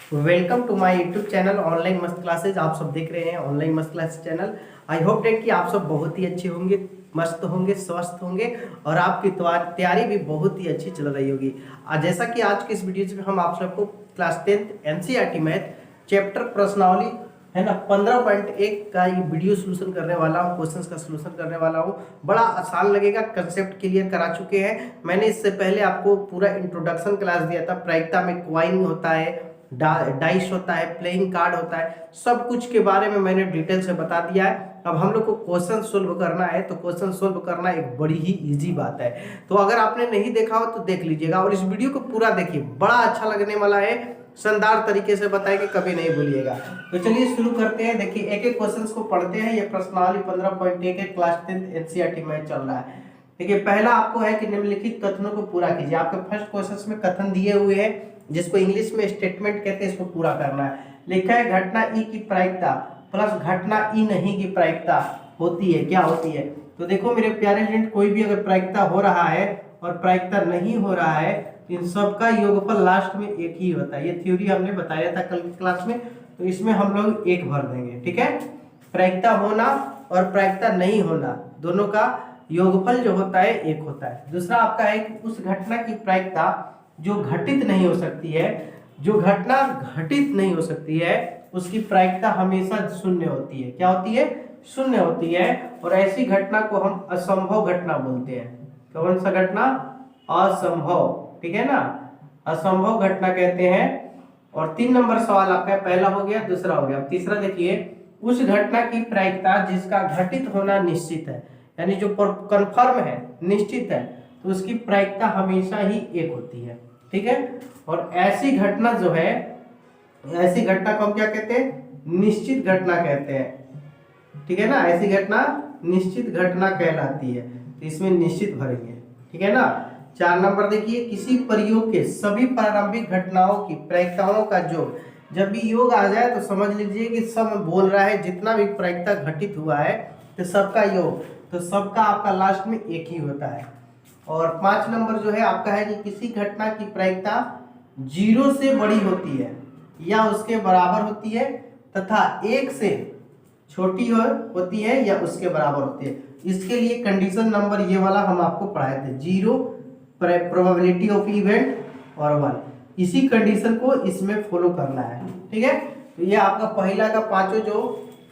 Welcome to my YouTube channel online मस्त classes. आप सब देख रहे हैं ऑनलाइन मस्त classes channel. I hope that कि आप सब बहुत ही अच्छे होंगे, मस्त होंगे, स्वस्थ होंगे और आपकी तैयारी भी बहुत ही अच्छी चल रही होगी। जैसा कि आज के इस वीडियो में हम आप सबको class 10th NCERT math chapter प्रश्नावली है ना 15.1 का ये वीडियो सोल्यूशन करने वाला हूँ, क्वेश्चंस का सोल्यूशन करने वाला हूँ। बड़ा आसान लगेगा, कंसेप्ट क्लियर करा चुके हैं। मैंने इससे पहले आपको पूरा इंट्रोडक्शन क्लास दिया था। प्रायिकता में क्वाइन होता है, डाइस होता है, प्लेइंग कार्ड होता है, सब कुछ के बारे में मैंने डिटेल से बता दिया है। अब हम लोग को क्वेश्चन सोल्व करना है, तो क्वेश्चन सोल्व करना एक बड़ी ही इजी बात है। तो अगर आपने नहीं देखा हो तो देख लीजिएगा और इस वीडियो को पूरा देखिए, बड़ा अच्छा लगने वाला है। शानदार तरीके से बताएंगे, कभी नहीं भूलिएगा। तो चलिए शुरू करते हैं। देखिए एक एक क्वेश्चंस को पढ़ते हैं। ये प्रश्नावली 15.1 है, क्लास 10th एनसीईआरटी मैथ चल रहा है। देखिए पहला आपको है कि निम्नलिखित कथनों को पूरा कीजिए। आपके फर्स्ट क्वेश्चन में कथन दिए हुए हैं, जिसको इंग्लिश में स्टेटमेंट कहते हैं, इसको पूरा करना है। लिखा है घटना ई की प्रायिकता प्लस घटना ई नहीं की प्रायिकता होती है, क्या होती है? तो देखो मेरे प्यारे स्टूडेंट, कोई भी अगर प्रायिकता हो रहा है और प्रायिकता नहीं हो रहा है, इन सब का योगफल लास्ट में एक ही होता है। ये थ्योरी हमने बताया था कल की क्लास में, तो इसमें हम लोग एक भर देंगे, ठीक है। प्रायिकता होना और प्रायिकता नहीं होना दोनों का योगफल जो होता है एक होता है। दूसरा आपका है कि उस घटना की प्रायिकता जो घटित नहीं हो सकती है, जो घटना घटित नहीं हो सकती है उसकी प्रायिकता हमेशा शून्य होती है। क्या होती है? शून्य होती है। और ऐसी घटना को हम असंभव घटना बोलते हैं। कौन सा घटना? असंभव, ठीक है ना, असंभव घटना कहते हैं। और 3 नंबर सवाल आपका पहला हो गया, दूसरा हो गया। तीसरा देखिए, उस घटना की प्रायिकता जिसका घटित होना निश्चित है, यानी जो कंफर्म है, निश्चित है, तो उसकी प्रायिकता हमेशा ही एक होती है, ठीक है। और ऐसी घटना जो है, ऐसी घटना को हम क्या कहते हैं? निश्चित घटना कहते हैं, ठीक है ना। ऐसी घटना निश्चित घटना कहलाती है। तो इसमें निश्चित भरेंगे, ठीक है ना। 4 नंबर देखिए, किसी प्रयोग के सभी प्रारंभिक घटनाओं की प्रायिकताओं का योग, जब भी योग आ जाए तो समझ लीजिए कि सब बोल रहा है, जितना भी प्रायिकता घटित हुआ है तो सबका योग, तो सबका आपका लास्ट में एक ही होता है। और 5 नंबर जो है आपका है कि किसी घटना की प्रायिकता 0 से बड़ी होती है या उसके बराबर होती है तथा 1 से छोटी होती है या उसके बराबर होती है। इसके लिए कंडीशन नंबर ये वाला हम आपको पढ़ाए थे, 0 प्रोबेबिलिटी ऑफ इवेंट और 1। इसी कंडीशन को इसमें फॉलो करना है, ठीक है। तो ये आपका पहला का पांचों जो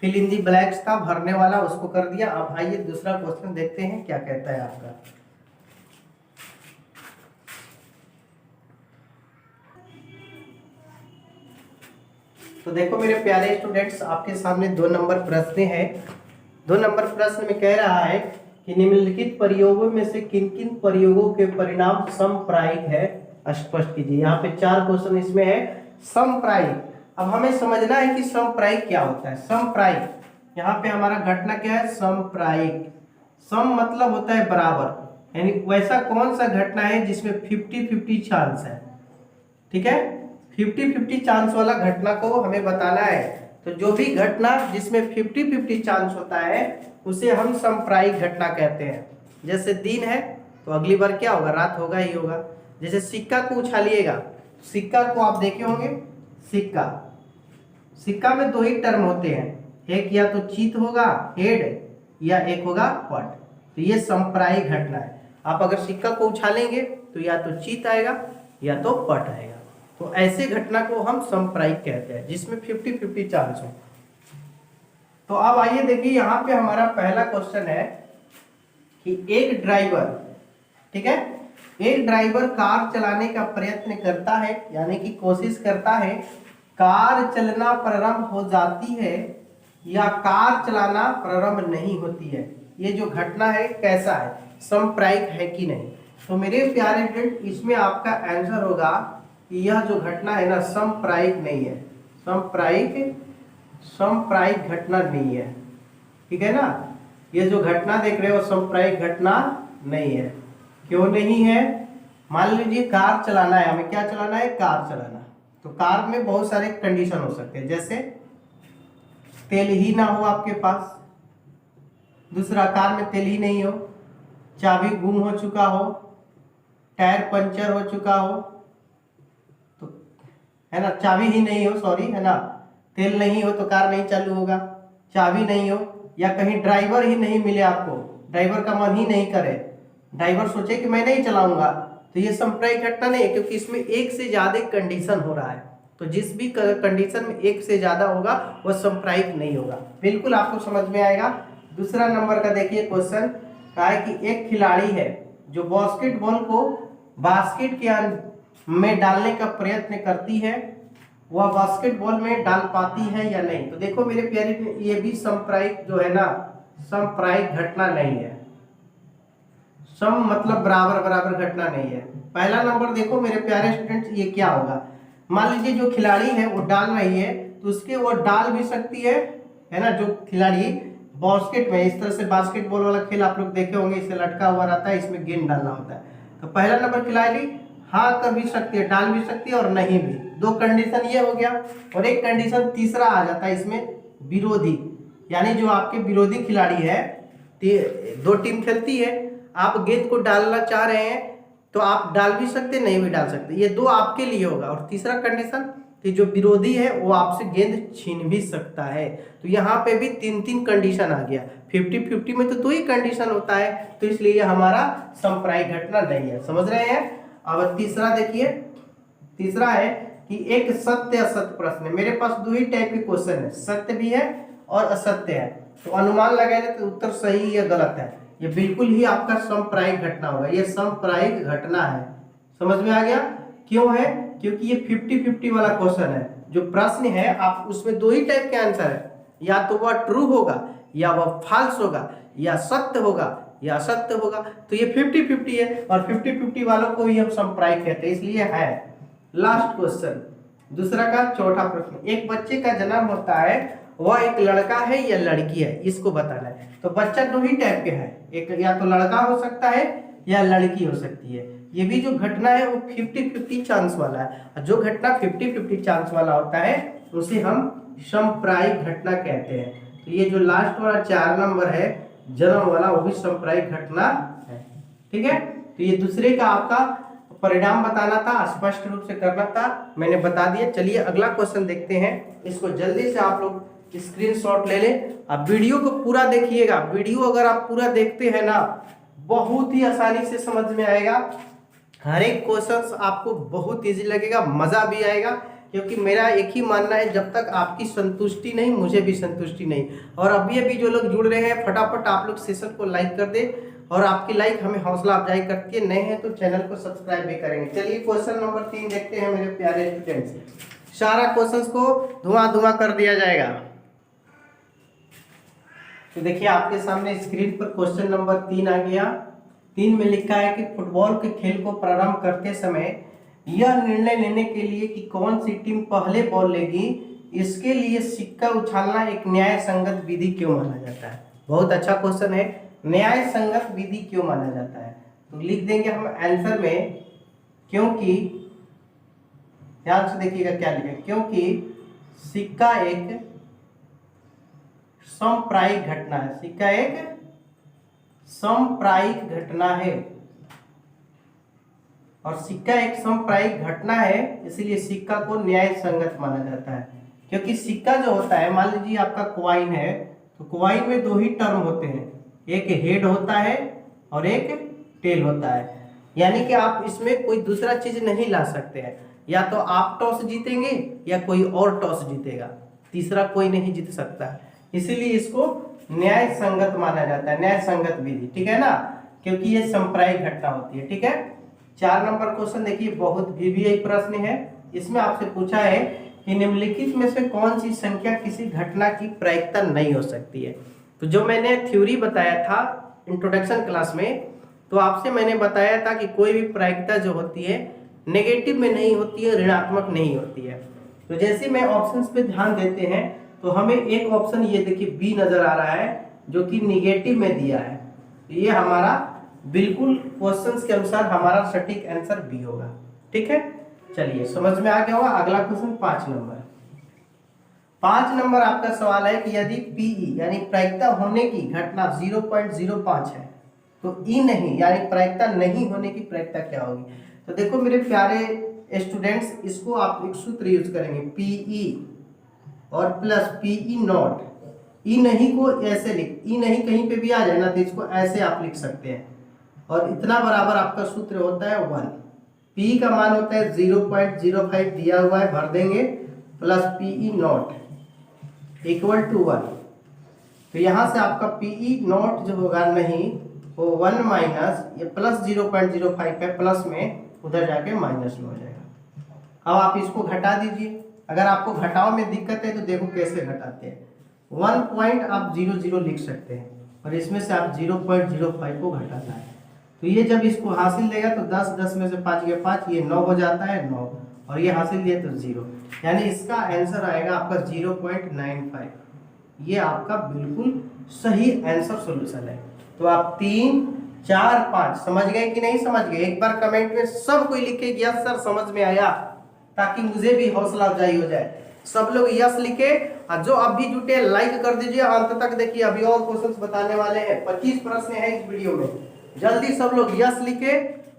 फिल इन दी ब्लैंक्स था भरने वाला, उसको कर दिया। अब आइए दूसरा क्वेश्चन देखते हैं क्या कहता है आपका। तो देखो मेरे प्यारे स्टूडेंट्स, आपके सामने 2 नंबर प्रश्न है। 2 नंबर प्रश्न में कह रहा है कि निम्नलिखित प्रयोगों में से किन किन प्रयोगों के परिणाम समप्रायिक है, स्पष्ट कीजिए। यहाँ पे 4 क्वेश्चन इसमें है। समप्रायिक, अब हमें समझना है कि समप्रायिक क्या होता है। समप्रायिक, यहाँ पे हमारा घटना क्या है? समप्रायिक। सम मतलब होता है बराबर, यानी वैसा कौन सा घटना है जिसमें 50-50 चांस है, ठीक है। 50-50 चांस वाला घटना को हमें बताना है। तो जो भी घटना जिसमें 50-50 चांस होता है उसे हम समप्रायिक घटना कहते हैं। जैसे दिन है तो अगली बार क्या होगा? रात होगा ही होगा। जैसे सिक्का को उछालिएगा, सिक्का को आप देखे होंगे, सिक्का, सिक्का में 2 ही टर्म होते हैं, एक या तो चित होगा हेड, या एक होगा पट। तो ये समप्रायिक घटना है। आप अगर सिक्का को उछालेंगे तो या तो चित आएगा या तो पट आएगा। तो ऐसे घटना को हम समप्रायिक कहते हैं जिसमें 50-50 चांस हो। तो अब आइए देखिए, यहाँ पे हमारा पहला क्वेश्चन है कि एक ड्राइवर, ठीक है, एक ड्राइवर कार चलाने का प्रयत्न करता है, यानी कि कोशिश करता है। कार चलना प्रारंभ हो जाती है या कार चलाना प्रारंभ नहीं होती है। ये जो घटना है कैसा है? समप्रायिक है कि नहीं? तो मेरे प्यारे फ्रेंड, इसमें आपका आंसर होगा कि यह जो घटना है ना, समप्रायिक नहीं है। समप्रायिक घटना नहीं है, ठीक है ना। ये जो घटना देख रहे हो समप्रायिक घटना नहीं है। क्यों नहीं है? मान लीजिए कार चलाना है, हमें क्या चलाना है? कार चलाना। तो कार में बहुत सारे कंडीशन हो सकते हैं, जैसे तेल ही ना हो आपके पास, दूसरा कार में तेल ही नहीं हो, चाबी गुम हो चुका हो, टायर पंचर हो चुका हो, तो है ना, चाबी ही नहीं हो, सॉरी, है ना, तेल नहीं हो तो कार नहीं चालू होगा, चाबी नहीं हो, या कहीं ड्राइवर ही नहीं मिले आपको, ड्राइवर का मन ही नहीं करे, ड्राइवर सोचे कि मैं नहीं चलाऊंगा, तो ये सांप्रदायिक घटना नहीं है, क्योंकि इसमें एक से ज्यादा कंडीशन हो रहा है। तो जिस भी कंडीशन में एक से ज्यादा होगा वह सांप्रदायिक नहीं होगा। बिल्कुल आपको समझ में आएगा। दूसरा नंबर का देखिए क्वेश्चन कहा है कि एक खिलाड़ी है जो बास्केटबॉल को बास्केट के में डालने का प्रयत्न करती है, वह बास्केटबॉल में डाल पाती है या नहीं। तो देखो मेरे प्यारे, ये भी सांप्रदायिक जो है ना, सांप्रदायिक घटना नहीं है। सम मतलब बराबर बराबर घटना नहीं है। पहला नंबर देखो मेरे प्यारे स्टूडेंट्स, ये क्या होगा, मान लीजिए जो खिलाड़ी है वो डाल रही है, तो उसके वो डाल भी सकती है ना, जो खिलाड़ी बास्केट में, इस तरह से बास्केटबॉल वाला खेल आप लोग देखे होंगे, इसे लटका हुआ रहता है, इसमें गेंद डालना होता है। तो पहला नंबर खिलाड़ी हाँ कर भी सकती है, डाल भी सकती है और नहीं भी। दो कंडीशन ये हो गया। और एक कंडीशन तीसरा आ जाता है इसमें, विरोधी, यानी जो आपके विरोधी खिलाड़ी है, दो टीम खेलती है, आप गेंद को डालना चाह रहे हैं तो आप डाल भी सकते, नहीं भी डाल सकते, ये दो आपके लिए होगा। और तीसरा कंडीशन कि जो विरोधी है वो आपसे गेंद छीन भी सकता है। तो यहाँ पे भी तीन तीन कंडीशन आ गया। 50-50 में तो दो ही कंडीशन होता है, तो इसलिए हमारा सांप्रदायिक घटना नहीं है। समझ रहे हैं। अब तीसरा देखिए, तीसरा है कि एक सत्य असत्य प्रश्न है। मेरे पास दो ही टाइप के क्वेश्चन है, सत्य भी है और असत्य है। तो अनुमान लगाए तो उत्तर सही या गलत है। ये बिल्कुल ही आपका सांप्रदायिक घटना होगा, ये सांप्रदायिक घटना है। समझ में आ गया। क्यों है, क्योंकि ये 50-50 वाला क्वेश्चन है। जो प्रश्न है आप उसमें दो ही टाइप के आंसर है, या तो वह ट्रू होगा या वह फॉल्स होगा, या सत्य होगा या असत्य होगा। तो ये 50-50 है, और 50-50 वालों को ही हम सांप्रदायिक कहते हैं, इसलिए है। लास्ट क्वेश्चन, दूसरा का चौथा प्रश्न, एक बच्चे का जन्म होता है, वह एक लड़का है या लड़की है, इसको बताना है। तो बच्चा दो ही टाइप के है, एक या तो लड़का हो सकता है या लड़की हो सकती है। ये भी जो घटना है वो 50-50 चांस वाला है। जो घटना 50-50 चांस वाला होता है उसे हम सांप्रदायिक घटना कहते हैं। तो ये जो लास्ट वाला 4 नंबर है जन्म वाला, वो भी सांप्रदायिक घटना है। ठीक है। तो ये दूसरे का आपका परिणाम बताना था, स्पष्ट रूप से करना था, मैंने बता दिया। चलिए अगला क्वेश्चन देखते हैं। इसको जल्दी से आप लोग स्क्रीनशॉट ले लें। अब वीडियो को पूरा देखिएगा। वीडियो अगर आप पूरा देखते हैं ना, बहुत ही आसानी से समझ में आएगा। हर एक क्वेश्चन आपको बहुत इजी लगेगा, मजा भी आएगा। क्योंकि मेरा एक ही मानना है, जब तक आपकी संतुष्टि नहीं मुझे भी संतुष्टि नहीं। और अभी अभी जो लोग जुड़ रहे हैं, फटाफट आप लोग सेशन को लाइक कर दे, और आपकी लाइक हमें हौसला अफजाई करती है। नए हैं तो चैनल को सब्सक्राइब भी करेंगे। चलिए क्वेश्चन नंबर 3 देखते हैं मेरे प्यारे स्टूडेंट्स। सारा क्वेश्चंस को धुआं धुआं कर दिया जाएगा। तो देखिए आपके सामने स्क्रीन पर क्वेश्चन नंबर 3 आ गया। 3 में लिखा है कि फुटबॉल के खेल को प्रारंभ करते समय यह निर्णय लेने के लिए कि कौन सी टीम पहले बॉल लेगी, इसके लिए सिक्का उछालना एक न्याय संगत विधि क्यों माना जाता है। बहुत अच्छा क्वेश्चन है, न्याय संगत विधि क्यों माना जाता है। तो लिख देंगे हम आंसर में, क्योंकि ध्यान से देखिएगा क्या लिखे, क्योंकि सिक्का एक सांप्रदायिक घटना है। सिक्का एक सांप्रदायिक घटना है, और सिक्का एक सांप्रदायिक घटना है, इसलिए सिक्का को न्याय संगत माना जाता है। क्योंकि सिक्का जो होता है, मान लीजिए आपका क्वाइन है, तो क्वाइन में दो ही टर्म होते हैं, एक हेड होता है और एक टेल होता है। यानी कि आप इसमें कोई दूसरा चीज नहीं ला सकते हैं, या तो आप टॉस जीतेंगे या कोई और टॉस जीतेगा, तीसरा कोई नहीं जीत सकता है। इसीलिए इसको न्याय संगत माना जाता है, न्याय संगत विधि। ठीक है ना, क्योंकि ये सांप्रदायिक घटना होती है। ठीक है। 4 नंबर क्वेश्चन देखिए, बहुत VVI प्रश्न है। इसमें आपसे पूछा है कि निम्नलिखित में से कौन सी संख्या किसी घटना की प्रायिकता नहीं हो सकती है। तो जो मैंने थ्योरी बताया था इंट्रोडक्शन क्लास में, तो आपसे मैंने बताया था कि कोई भी प्रायिकता जो होती है नेगेटिव में नहीं होती है, ऋणात्मक नहीं होती है। तो जैसे मैं ऑप्शंस पे ध्यान देते हैं, तो हमें एक ऑप्शन ये देखिए बी नजर आ रहा है, जो कि निगेटिव में दिया है। तो ये हमारा बिल्कुल क्वेश्चंस के अनुसार हमारा सटीक आंसर बी होगा। ठीक है। चलिए समझ में आ गया होगा। अगला क्वेश्चन 5 नंबर। 5 नंबर आपका सवाल है कि यदि पीई यानी प्रायिकता होने की घटना 0.05 है, तो ई नहीं यानी प्रायिकता नहीं होने की प्रायिकता क्या होगी। तो देखो मेरे प्यारे स्टूडेंट्स इसको आप एक सूत्र यूज करेंगे, पीई और प्लस पीई नॉट। ई नहीं को ऐसे लिख, ई नहीं कहीं पे भी आ जाए ना तो इसको ऐसे आप लिख सकते हैं, और इतना बराबर आपका सूत्र होता है 1। पी का मान होता है 0.05 दिया हुआ है, भर देंगे, plus PE not equal to 1। तो यहाँ से आपका पीई नॉट जो होगा नहीं वो 1 माइनस ये प्लस 0.05 है, प्लस में उधर जाके माइनस में हो जाएगा। अब आप इसको घटा दीजिए। अगर आपको घटाव में दिक्कत है तो देखो कैसे घटाते हैं। 1 पॉइंट आप 0 लिख सकते हैं और इसमें से आप 0.05 को घटाना है। तो ये जब इसको हासिल लेगा तो 10 में से 5 गया 5, ये 9 हो जाता है 9, और ये हासिल दिए तो 0, यानी इसका आंसर आएगा आपका 0.95। ये आपका बिल्कुल सही आंसर सॉल्यूशन है। तो आप 3, 4, 5 समझ गए कि नहीं समझ गए? एक बार कमेंट में सब कोई लिखे कि यस सर समझ में आया, ताकि मुझे भी हौसला अफजाई हो जाए। सब लोग यस लिखे, और जो अभी जुटे लाइक कर दीजिए, अंत तक देखिए, अभी और क्वेश्चंस बताने वाले हैं। 25 प्रश्न हैं इस वीडियो में। जल्दी सब लोग यस लिखे,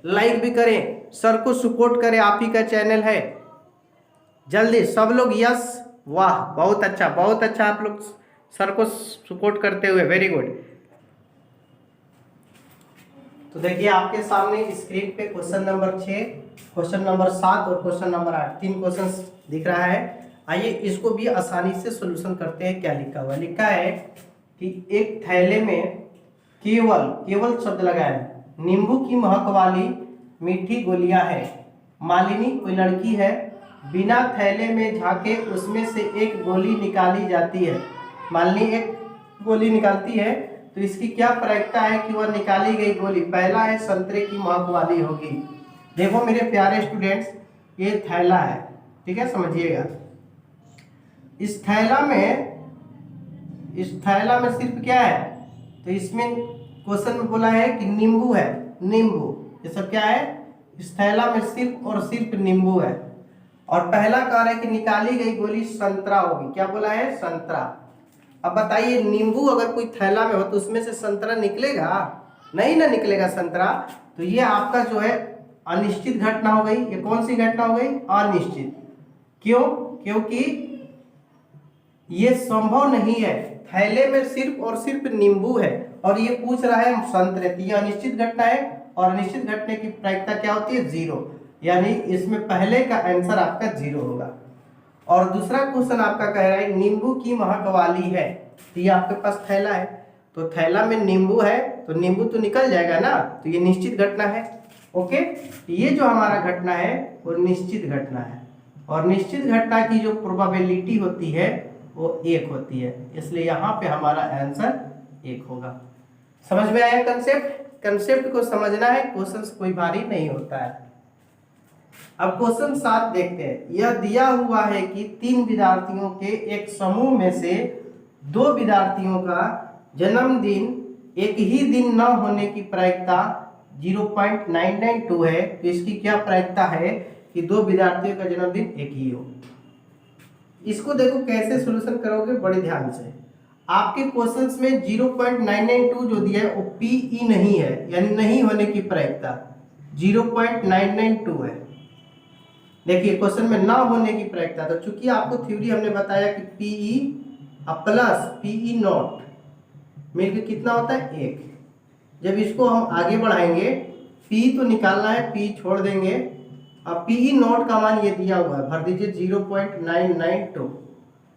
लाइक भी करें, सर को सपोर्ट करें, आप ही का चैनल है। जल्दी सब लोग यस। वाह बहुत अच्छा आप लोग सर को सपोर्ट करते हुए, वेरी गुड। तो देखिए आपके सामने स्क्रीन पे क्वेश्चन नंबर 6, क्वेश्चन नंबर 7 और क्वेश्चन नंबर 8, 3 क्वेश्चन दिख रहा है। आइए इसको भी आसानी से सॉल्यूशन करते हैं। क्या लिखा हुआ? लिखा है कि एक थैले में केवल शब्द लगाए, नींबू की महक वाली मीठी गोलियां है। मालिनी कोई लड़की है, बिना थैले में झांके उसमें से एक गोली निकाली जाती है। मालिनी एक गोली निकालती है, तो इसकी क्या प्रायिकता है कि वह निकाली गई गोली पहला है संतरे की महक वाली होगी। देखो मेरे प्यारे स्टूडेंट्स, ये थैला है, ठीक है, समझिएगा। इस थैला में सिर्फ क्या है? तो इसमें क्वेश्चन में बोला है कि नींबू है, नींबू, ये सब क्या है? इस थैला में सिर्फ और सिर्फ नींबू है। और पहला कार्य है कि निकाली गई गोली संतरा होगी। क्या बोला है? संतरा। अब बताइए, नींबू अगर कोई थैला में हो तो उसमें से संतरा निकलेगा? नहीं ना निकलेगा संतरा। तो ये आपका जो है अनिश्चित घटना हो गई। ये कौन सी घटना हो गई? अनिश्चित। क्यों? क्योंकि ये संभव नहीं है, थैले में सिर्फ और सिर्फ नींबू है और ये पूछ रहा है संतरे। तो ये अनिश्चित घटना है, और अनिश्चित घटना की प्रायिकता क्या होती है? 0, यानी इसमें पहले का आंसर आपका 0 होगा। और दूसरा क्वेश्चन आपका कह रहा है नींबू की महक वाली है। तो ये आपके पास थैला है, तो थैला में नींबू है, तो नींबू तो निकल जाएगा ना, तो ये निश्चित घटना है। ओके, ये जो हमारा घटना है वो निश्चित घटना है, और निश्चित घटना की जो प्रोबेबिलिटी होती है वो 1 होती है, इसलिए यहाँ पे हमारा आंसर 1 होगा। समझ में आया कंसेप्ट? कंसेप्ट को समझना है, क्वेश्चन कोई भारी नहीं होता है। अब क्वेश्चन 7 देखते हैं। यह दिया हुआ है कि 3 विद्यार्थियों के एक समूह में से 2 विद्यार्थियों का जन्मदिन एक ही दिन न होने की प्रायिकता 0.992 है। तो इसकी क्या प्रायिकता है कि 2 विद्यार्थियों का जन्मदिन एक ही हो। इसको देखो कैसे सॉल्यूशन करोगे, बड़े ध्यान से। आपके क्वेश्चंस में 0.992 जो दिया है वो पीई नहीं है, यानी नहीं होने की प्रायिकता 0.992 है। देखिए क्वेश्चन में ना होने की प्रायिकता, तो चूंकि आपको थ्योरी हमने बताया कि पीई प्लस पीई नॉट मिलकर कितना होता है? 1। जब इसको हम आगे बढ़ाएंगे, पी तो निकालना है, पी छोड़ देंगे। अब पीई नॉट का मान ये दिया हुआ है, भर दीजिए 0.992,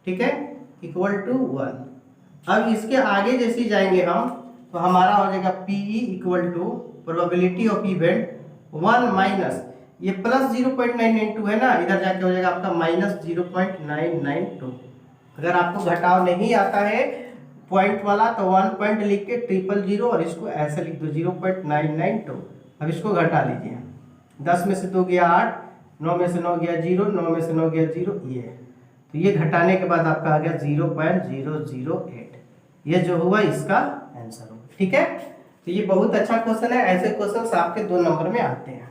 ठीक है, इक्वल टू 1। अब इसके आगे जैसे जाएंगे हम, तो हमारा हो जाएगा PE equal to probability of event 1 minus ये प्लस 0.992 है ना, इधर जाके हो जाएगा आपका माइनस 0.992। अगर आपको घटाव नहीं आता है पॉइंट वाला तो 1 पॉइंट लिख के 000 और इसको ऐसे लिख दो 0.992। अब इसको घटा लीजिए, 10 में से 2 गया 8, 9 में से 9 गया 0, 9 में से 9 गया 0, ये। तो ये घटाने के बाद आपका आ गया 0.008। ये जो हुआ इसका आंसर होगा, ठीक है। तो ये बहुत अच्छा क्वेश्चन है, ऐसे क्वेश्चन आपके 2 नंबर में आते हैं।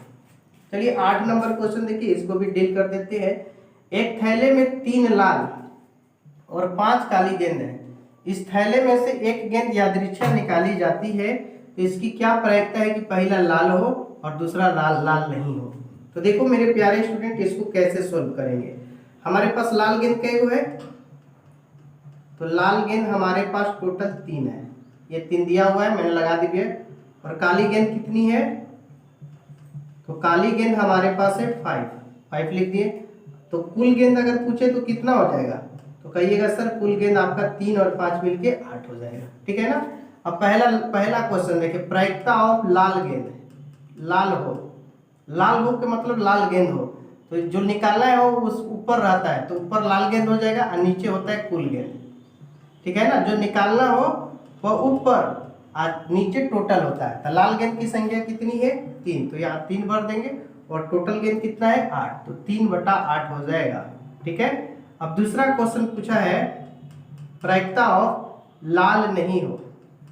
चलिए 8 नंबर क्वेश्चन देखिए, इसको भी डील कर देते हैं। एक थैले में 3 लाल और 5 काली गेंद है। इस थैले में से एक गेंद यादृच्छा निकाली जाती है, तो इसकी क्या प्रायिकता है कि पहला लाल हो और दूसरा लाल नहीं हो। तो देखो मेरे प्यारे स्टूडेंट, इसको कैसे सोल्व करेंगे। हमारे पास लाल गेंद कई है, तो लाल गेंद हमारे पास टोटल 3 है, ये 3 दिया हुआ है, मैंने लगा दी है। और काली गेंद कितनी है, तो काली गेंद हमारे पास है 5 लिख दिए। तो कुल गेंद अगर पूछे तो कितना हो जाएगा, तो कहिएगा सर कुल गेंद आपका 3 और 5 मिलके 8 हो जाएगा, ठीक है ना। अब पहला क्वेश्चन देखिए, प्रायिकता ऑफ लाल गेंद, लाल हो के मतलब लाल गेंद हो, तो जो निकालना है वो उस ऊपर रहता है, तो ऊपर लाल गेंद हो जाएगा और नीचे होता है कुल गेंद, ठीक है ना। जो निकालना हो वह ऊपर और नीचे टोटल होता है। तो लाल गेंद की संख्या कितनी है 3, तो यहाँ 3 भर देंगे और टोटल गेंद कितना है 8, तो 3/8 हो जाएगा, ठीक है। अब दूसरा क्वेश्चन पूछा है, प्रायिकता ऑफ लाल नहीं हो,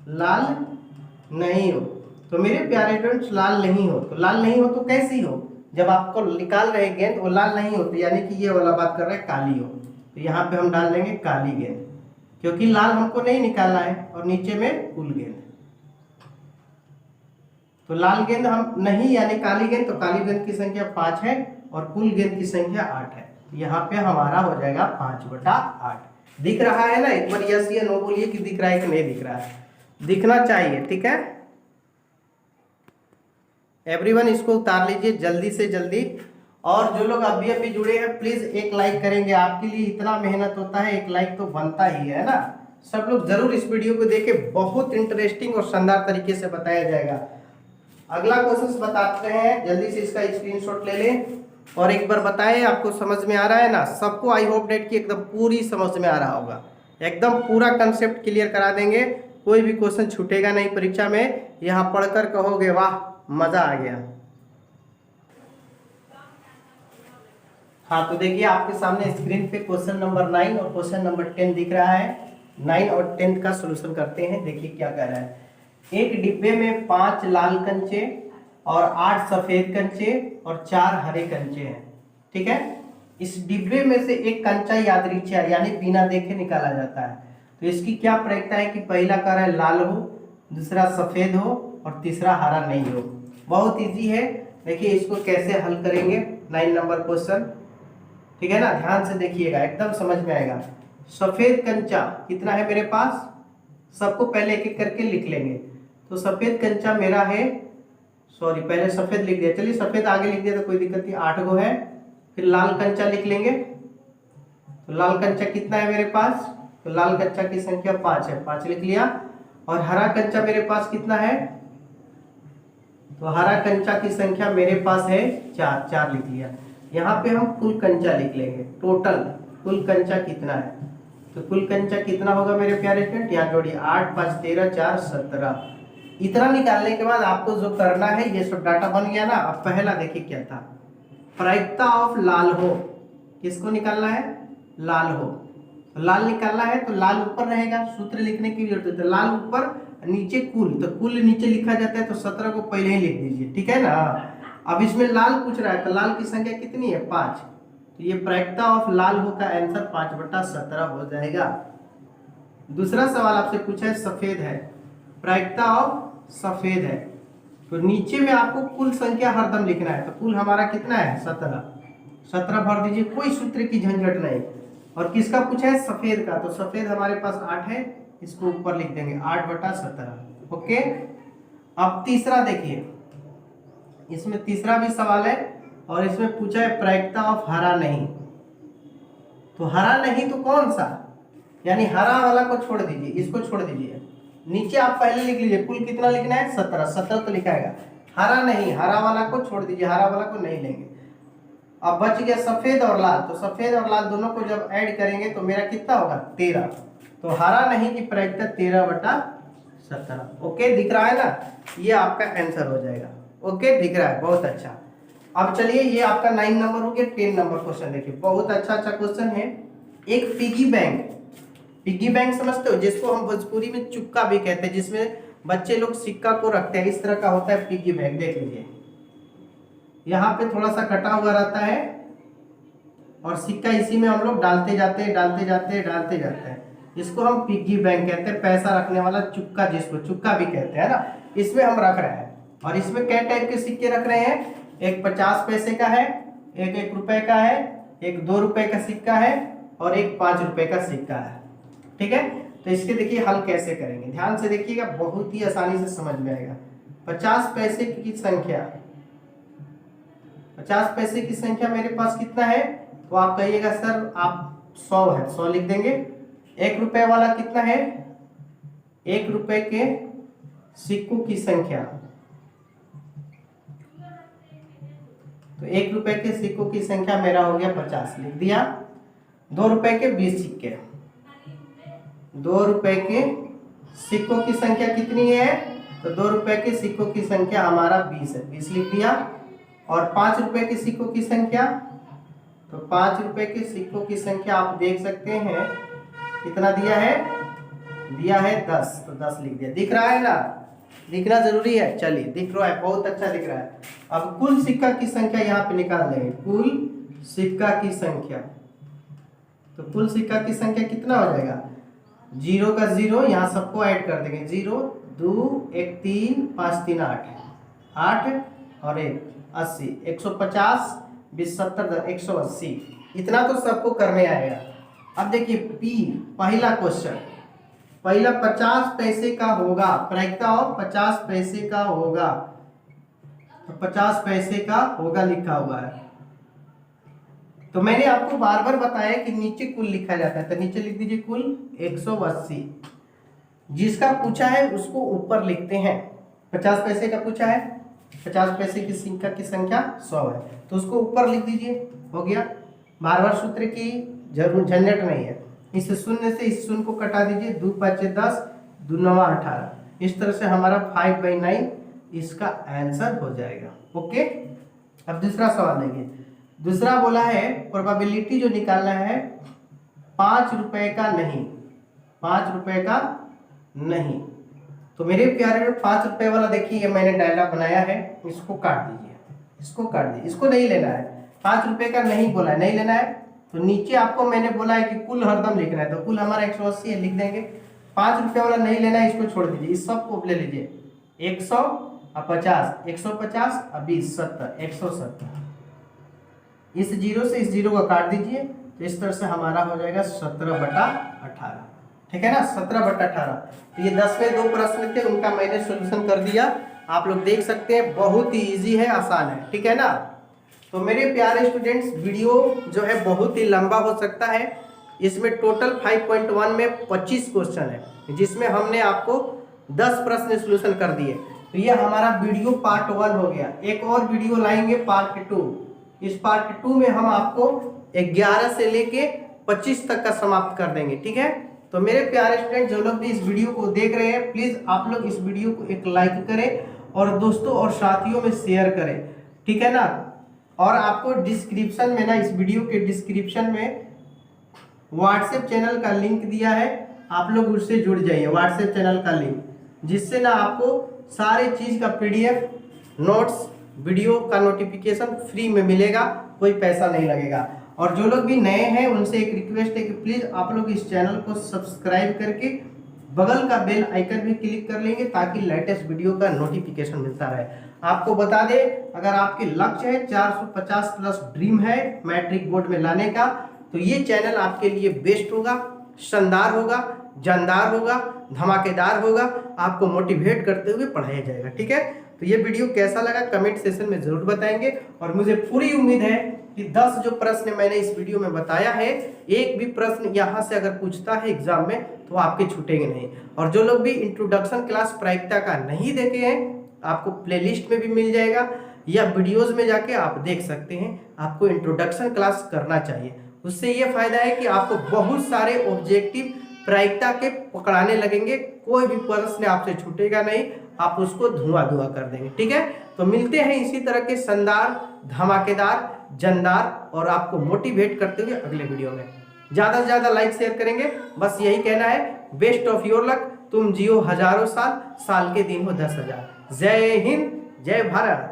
लाल नहीं हो। तो मेरे प्यारे स्टूडेंट्स लाल नहीं हो, तो लाल नहीं हो तो कैसी हो, जब आपको निकाल रहे गेंद वो लाल नहीं हो, तो यानी कि ये वाला बात कर रहे हैं काली हो, तो यहाँ पे हम डाल देंगे काली गेंद, क्योंकि लाल हमको नहीं निकालना है और नीचे में कुल गेंद। तो लाल गेंद हम नहीं यानी काली गेंद, तो काली गेंद की संख्या 5 है और कुल गेंद की संख्या 8 है, यहाँ पे हमारा हो जाएगा 5/8। दिख रहा है ना, एक बार यस या नो बोलिए कि दिख रहा है कि नहीं दिख रहा है, दिखना चाहिए, ठीक है। एवरीवन इसको उतार लीजिए जल्दी से जल्दी, और जो लोग अभी जुड़े हैं प्लीज एक लाइक करेंगे, आपके लिए इतना मेहनत होता है, एक लाइक तो बनता ही है ना। सब लोग जरूर इस वीडियो को देखें, बहुत इंटरेस्टिंग और शानदार तरीके से बताया जाएगा। अगला क्वेश्चन बताते हैं, जल्दी से इसका स्क्रीनशॉट ले लें और एक बार बताएं आपको समझ में आ रहा है ना। सबको आई होप डेट की एकदम पूरी समझ में आ रहा होगा, एकदम पूरा कंसेप्ट क्लियर करा देंगे, कोई भी क्वेश्चन छूटेगा नहीं परीक्षा में, यहाँ पढ़कर कहोगे वाह मजा आ गया। हाँ तो देखिए आपके सामने स्क्रीन पे क्वेश्चन नंबर 9 और क्वेश्चन नंबर 10 दिख रहा है। 9 और 10 का सॉल्यूशन करते हैं। देखिए क्या कह रहा है, एक डिब्बे में 5 लाल कंचे और 8 सफेद कंचे और 4 हरे कंचे हैं, ठीक है। इस डिब्बे में से एक कंचा यादृच्छिक यानी बिना देखे निकाला जाता है, तो इसकी क्या प्रायिकता है कि पहला कह रहा है लाल हो, दूसरा सफेद हो और तीसरा हरा नहीं हो। बहुत इजी है, देखिए इसको कैसे हल करेंगे। 9 नंबर क्वेश्चन, ठीक है ना, ध्यान से देखिएगा एकदम समझ में आएगा। सफेद कंचा कितना है मेरे पास, सबको पहले एक एक करके लिख लेंगे। तो सफेद कंचा मेरा है, सॉरी पहले सफेद लिख दिया, चलिए सफेद आगे लिख दिया तो कोई दिक्कत नहीं, 8 गो है। फिर लाल कंचा लिख लेंगे, तो लाल कंचा कितना है मेरे पास, तो लाल कंचा की संख्या 5 है, 5 लिख लिया। और हरा कंचा मेरे पास कितना है, तो हरा कंचा की संख्या मेरे पास है 4, 4 लिख लिया। यहाँ पे हम कुल कंचा लिख लेंगे, टोटल कुल कंचा कितना है, तो कुल कंचा कितना होगा मेरे प्यारे स्टूडेंट, यहाँ जोड़िए 8 5 13 4 17। इतना निकालने के बाद आपको जो करना है, ये सब डाटा बन गया ना। अब पहला देखिए क्या था, प्रायिकता ऑफ लाल हो, किसको निकालना है, लाल हो, तो लाल निकालना है तो लाल ऊपर रहेगा, सूत्र लिखने की जरूरत है, तो लाल ऊपर नीचे कुल, तो कुल नीचे लिखा जाता है, तो 17 को पहले ही लिख दीजिए, ठीक है ना। अब इसमें लाल पूछ रहा है, तो लाल की संख्या कितनी है 5, तो ये प्रायिकता ऑफ लाल हो का आंसर 5/17 हो जाएगा। दूसरा सवाल आपसे पूछा है सफेद है, प्रायिकता ऑफ सफेद है, तो नीचे में आपको कुल संख्या हरदम लिखना है, तो कुल हमारा कितना है 17, 17 भर दीजिए, कोई सूत्र की झंझट नहीं। और किसका पूछा है सफेद का, तो सफेद हमारे पास 8 है, इसको ऊपर लिख देंगे 8/17, ओके। अब तीसरा देखिए, इसमें तीसरा भी सवाल है और इसमें पूछा है प्रायिकता ऑफ हरा नहीं, तो हरा नहीं तो कौन सा, यानी हरा वाला को छोड़ दीजिए, इसको छोड़ दीजिए, नीचे आप पहले लिख लीजिए कुल कितना लिखना है 17, 17 तो लिखाएगा, हरा नहीं, हरा वाला को छोड़ दीजिए, हरा वाला को नहीं लेंगे। अब बच गया सफेद और लाल, तो सफेद और लाल दोनों को जब ऐड करेंगे तो मेरा कितना होगा 13, तो हरा नहीं की प्रायिकता 13/17, ओके दिख रहा है ना, ये आपका आंसर हो जाएगा, ओके दिख रहा है, बहुत अच्छा। अब चलिए ये आपका 9 नंबर हो गया। 10 नंबर क्वेश्चन देखिए, बहुत अच्छा क्वेश्चन है। एक पिगी बैंक, पिगी बैंक समझते हो, जिसको हम भोजपुरी में चुक्का भी कहते हैं, जिसमें बच्चे लोग सिक्का को रखते हैं, इस तरह का होता है पिगी बैंक। देख लीजिए यहाँ पे थोड़ा सा कटा हुआ रहता है और सिक्का इसी में हम लोग डालते जाते हैं, डालते जाते हैं, डालते जाते हैं, इसको हम पिगी बैंक कहते हैं, पैसा रखने वाला चुक्का, जिसको चुक्का भी कहते हैं ना, इसमें हम रख रहे हैं। और इसमें क्या टाइप के सिक्के रख रहे हैं, एक 50 पैसे का है, एक 1 रुपए का है, एक 2 रुपए का सिक्का है और एक 5 रुपए का सिक्का है। ठीक है, तो इसके देखिए हल कैसे करेंगे, ध्यान से देखिएगा, बहुत ही आसानी से समझ में आएगा। 50 पैसे की संख्या, 50 पैसे की संख्या मेरे पास कितना है, तो आप कहिएगा सर आप 100 है, 100 लिख देंगे। 1 रुपए वाला कितना है, 1 रुपए के सिक्कों की संख्या, तो 1 रुपए के सिक्कों की संख्या मेरा हो गया 50, लिख दिया। 2 रुपए के 20 सिक्के, 2 रुपए के सिक्कों की संख्या कितनी है, तो 2 रुपए के सिक्कों की संख्या हमारा 20 है, 20 लिख दिया। और 5 रुपए के सिक्कों की संख्या, तो 5 रुपए के सिक्कों की संख्या आप देख सकते हैं कितना दिया है, दिया है 10, तो 10 लिख दिया। दिख रहा है ना, दिखना जरूरी है, चलिए दिख रहा है, बहुत अच्छा दिख रहा है। अब कुल सिक्का की संख्या यहाँ पे निकाल देंगे, कुल सिक्का की संख्या, तो कुल सिक्का की संख्या कितना हो जाएगा, 0 का 0 यहाँ सबको ऐड कर देंगे, 0 2 1 3 5 3 8, 8 और 1 80, 150 20 70 180, इतना तो सबको करने आएगा। अब देखिए पी, पहला क्वेश्चन, पहला 50 पैसे का होगा, प्रायिकता और 50 पैसे का होगा, तो 50 पैसे का होगा लिखा हुआ है। तो मैंने आपको बार बार बताया कि नीचे कुल लिखा जाता है, तो नीचे लिख दीजिए कुल 180। जिसका पूछा है उसको ऊपर लिखते हैं, 50 पैसे का पूछा है, 50 पैसे की सिक्का की संख्या 100 है, तो उसको ऊपर लिख दीजिए, हो गया। बार बार सूत्र की जरूर झंझट नहीं है, इस शून्य से इस शून्य को कटा दीजिए, 2 5 10 2 9 18, इस तरह से हमारा 5/9 इसका आंसर हो जाएगा। ओके, अब दूसरा सवाल देखिए, दूसरा बोला है प्रोबेबिलिटी जो निकालना है 5 रुपए का नहीं, 5 रुपए का नहीं, तो मेरे प्यारे 5 रुपए वाला देखिए, ये मैंने डायलॉग बनाया है, इसको काट दीजिए, इसको काट दीजिए, इसको नहीं लेना है, 5 रुपए का नहीं बोला है, नहीं लेना है। तो नीचे आपको मैंने बोला है कि कुल हरदम लिखना है, तो कुल हमारा 180 है, लिख देंगे। 5 रुपए वाला नहीं लेना है, इसको छोड़ दीजिए, इस सब को ले लीजिए, 100 और 50, 150 और 20 70, 170, इस 0 से इस 0 को काट दीजिए, तो इस तरह से हमारा हो जाएगा 17/18। ठीक है ना, 17/18। तो ये 10वें 2 प्रश्न थे, उनका मैंने सोल्यूशन कर दिया, आप लोग देख सकते हैं, बहुत ही इजी है, आसान है। ठीक है ना, तो मेरे प्यारे स्टूडेंट्स, वीडियो जो है बहुत ही लंबा हो सकता है, इसमें टोटल 5.1 में 25 क्वेश्चन है, जिसमें हमने आपको 10 प्रश्न सोल्यूशन कर दिए। तो ये हमारा वीडियो पार्ट 1 हो गया। एक और वीडियो लाएंगे पार्ट 2, इस पार्ट 2 में हम आपको 11 से लेके 25 तक का समाप्त कर देंगे। ठीक है, तो मेरे प्यारे स्टूडेंट, जो लोग भी इस वीडियो को देख रहे हैं, प्लीज आप लोग इस वीडियो को एक लाइक करें और दोस्तों और साथियों में शेयर करें। ठीक है ना, और आपको डिस्क्रिप्शन में ना, इस वीडियो के डिस्क्रिप्शन में व्हाट्सएप चैनल का लिंक दिया है, आप लोग उससे जुड़ जाइए, व्हाट्सएप चैनल का लिंक, जिससे ना आपको सारे चीज का PDF, नोट्स, वीडियो का नोटिफिकेशन फ्री में मिलेगा, कोई पैसा नहीं लगेगा। और जो लोग भी नए हैं उनसे एक रिक्वेस्ट है कि प्लीज आप लोग इस चैनल को सब्सक्राइब करके बगल का बेल आइकन भी क्लिक कर लेंगे, ताकि लेटेस्ट वीडियो का नोटिफिकेशन मिलता रहे। आपको बता दें, अगर आपके लक्ष्य है 450 प्लस ड्रीम है मैट्रिक बोर्ड में लाने का, तो ये चैनल आपके लिए बेस्ट होगा, शानदार होगा, जानदार होगा, धमाकेदार होगा, आपको मोटिवेट करते हुए पढ़ाया जाएगा। ठीक है, तो ये वीडियो कैसा लगा कमेंट सेक्शन में जरूर बताएंगे, और मुझे पूरी उम्मीद है कि 10 जो प्रश्न मैंने इस वीडियो में बताया है, एक भी प्रश्न यहाँ से अगर पूछता है एग्जाम में तो आपके छूटेंगे नहीं। और जो लोग भी इंट्रोडक्शन क्लास प्रायिकता का नहीं देखे हैं, आपको प्लेलिस्ट में भी मिल जाएगा, या वीडियोज में जाके आप देख सकते हैं। आपको इंट्रोडक्शन क्लास करना चाहिए, उससे ये फायदा है कि आपको बहुत सारे ऑब्जेक्टिव प्रायिकता के पकड़ाने लगेंगे, कोई भी प्रश्न आपसे छूटेगा नहीं, आप उसको धुआं कर देंगे। ठीक है, तो मिलते हैं इसी तरह के शानदार, धमाकेदार, जानदार और आपको मोटिवेट करते हुए अगले वीडियो में। ज्यादा से ज्यादा लाइक शेयर करेंगे, बस यही कहना है। बेस्ट ऑफ योर लक, तुम जियो हजारों साल, साल के दिन हो 10,000। जय हिंद, जय भारत।